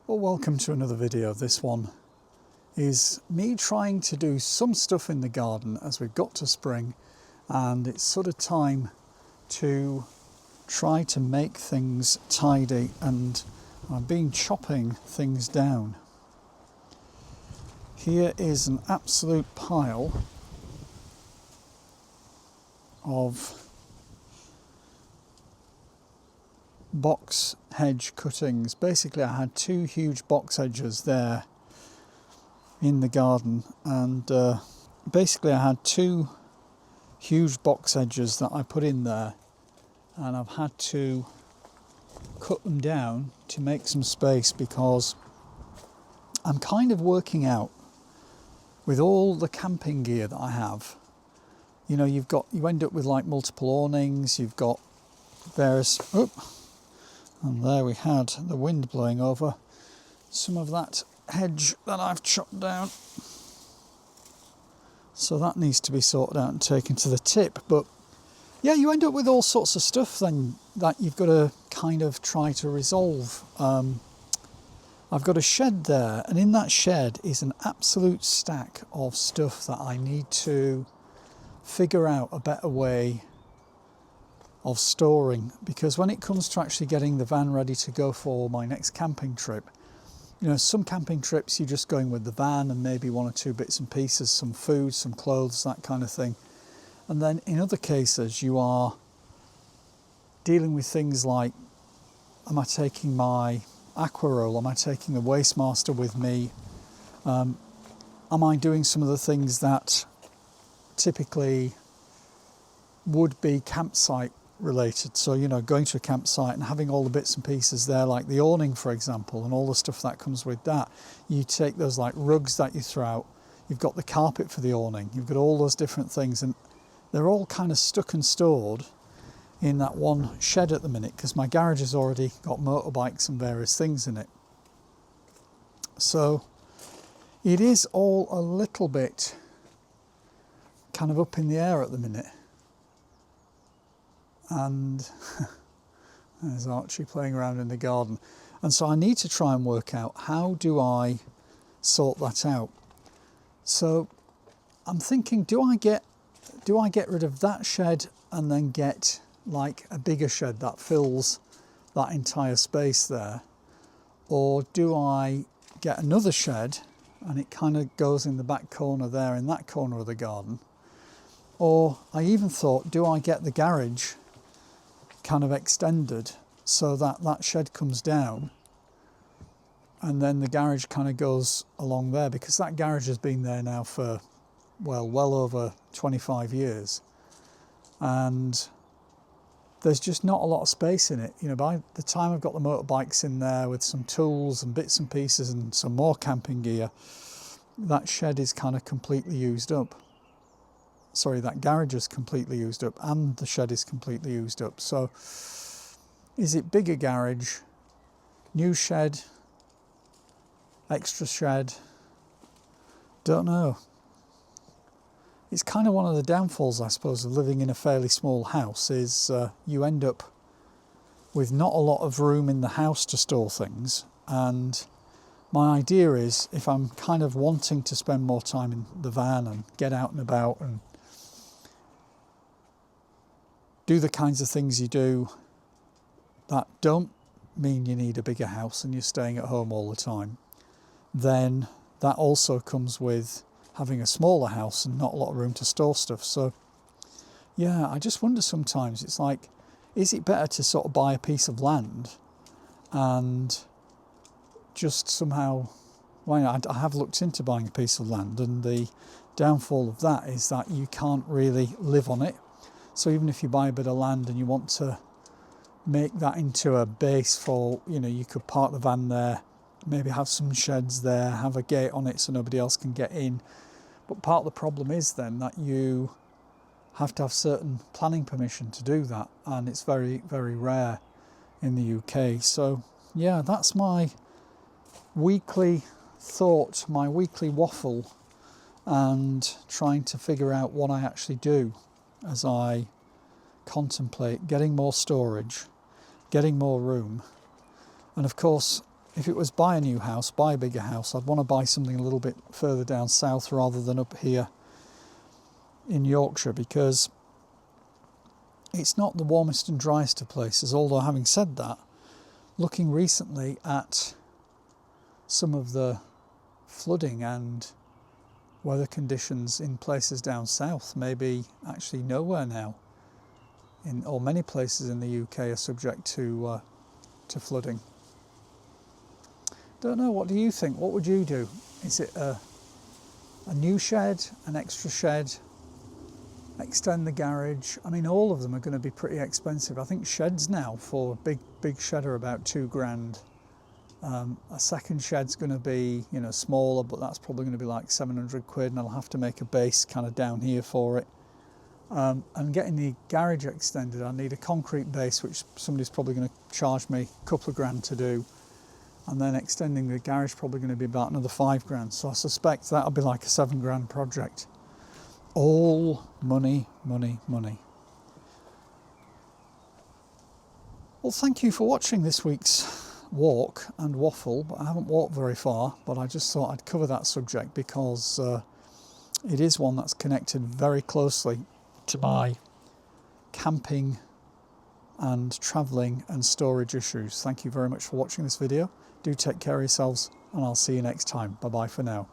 Well, welcome to another video. This one is me trying to do some stuff in the garden as we've got to spring, and it's sort of time to try to make things tidy, and I've been chopping things down. Here is an absolute pile of box hedge cuttings. Basically, I had two huge box hedges there in the garden, and basically I had two huge box hedges that I put in there, and I've had to cut them down to make some space because I'm kind of working out with all the camping gear that I have. You know, you end up with like multiple awnings, you've got various and there we had the wind blowing over some of that hedge that I've chopped down. So that needs to be sorted out and taken to the tip. But yeah, you end up with all sorts of stuff then that you've got to kind of try to resolve. I've got a shed there, and in that shed is an absolute stack of stuff that I need to figure out a better way of storing, because when it comes to actually getting the van ready to go for my next camping trip, you know, some camping trips you're just going with the van and maybe one or two bits and pieces, some food, some clothes, that kind of thing. And then in other cases you are dealing with things like, am I taking my Aquaroll, am I taking the Wastemaster with me, am I doing some of the things that typically would be campsite related, so you know, going to a campsite and having all the bits and pieces there, like the awning for example, and all the stuff that comes with that. You take those like rugs that you throw out, you've got the carpet for the awning, you've got all those different things, and they're all kind of stuck and stored in that one shed at the minute because my garage has already got motorbikes and various things in it. So it is all a little bit kind of up in the air at the minute. And there's Archie playing around in the garden, and so I need to try and work out how do I sort that out. So I'm thinking, do I get rid of that shed and then get like a bigger shed that fills that entire space there, or do I get another shed and it kind of goes in the back corner there in that corner of the garden? Or I even thought, do I get the garage kind of extended so that that shed comes down and then the garage kind of goes along there, because that garage has been there now for well over 25 years and there's just not a lot of space in it. You know, by the time I've got the motorbikes in there with some tools and bits and pieces and some more camping gear, that shed is kind of completely used up. Sorry, that garage is completely used up and the shed is completely used up. So is it bigger garage, new shed, extra shed? Don't know. It's kind of one of the downfalls, I suppose, of living in a fairly small house is you end up with not a lot of room in the house to store things. And my idea is, if I'm kind of wanting to spend more time in the van and get out and about and do the kinds of things you do that don't mean you need a bigger house and you're staying at home all the time, then that also comes with having a smaller house and not a lot of room to store stuff. So yeah, I just wonder sometimes, it's like, is it better to sort of buy a piece of land and just somehow, well, I have looked into buying a piece of land, and the downfall of that is that you can't really live on it. So even if you buy a bit of land and you want to make that into a base for, you know, you could park the van there, maybe have some sheds there, have a gate on it so nobody else can get in. But part of the problem is then that you have to have certain planning permission to do that, and it's very, very rare in the UK. So yeah, that's my weekly thought, my weekly waffle, and trying to figure out what I actually do as I contemplate getting more storage, getting more room, and of course if it was buy a new house, buy a bigger house, I'd want to buy something a little bit further down south rather than up here in Yorkshire, because it's not the warmest and driest of places. Although having said that, looking recently at some of the flooding and weather conditions in places down south, maybe actually nowhere now, or many places in the UK are subject to flooding. Don't know, what do you think? What would you do? Is it a new shed, an extra shed, extend the garage? I mean, all of them are going to be pretty expensive. I think sheds now for a big shed are about £2,000. A second shed's going to be, you know, smaller, but that's probably going to be like 700 quid, and I'll have to make a base kind of down here for it. And getting the garage extended, I need a concrete base, which somebody's probably going to charge me a couple of grand to do. And then extending the garage probably going to be about another £5,000. So I suspect that'll be like a £7,000 project. All money, money, money. Well, thank you for watching this week's walk and waffle, but I haven't walked very far, but I just thought I'd cover that subject because it is one that's connected very closely to my camping and travelling and storage issues. Thank you very much for watching this video. Do take care of yourselves, and I'll see you next time. Bye bye for now.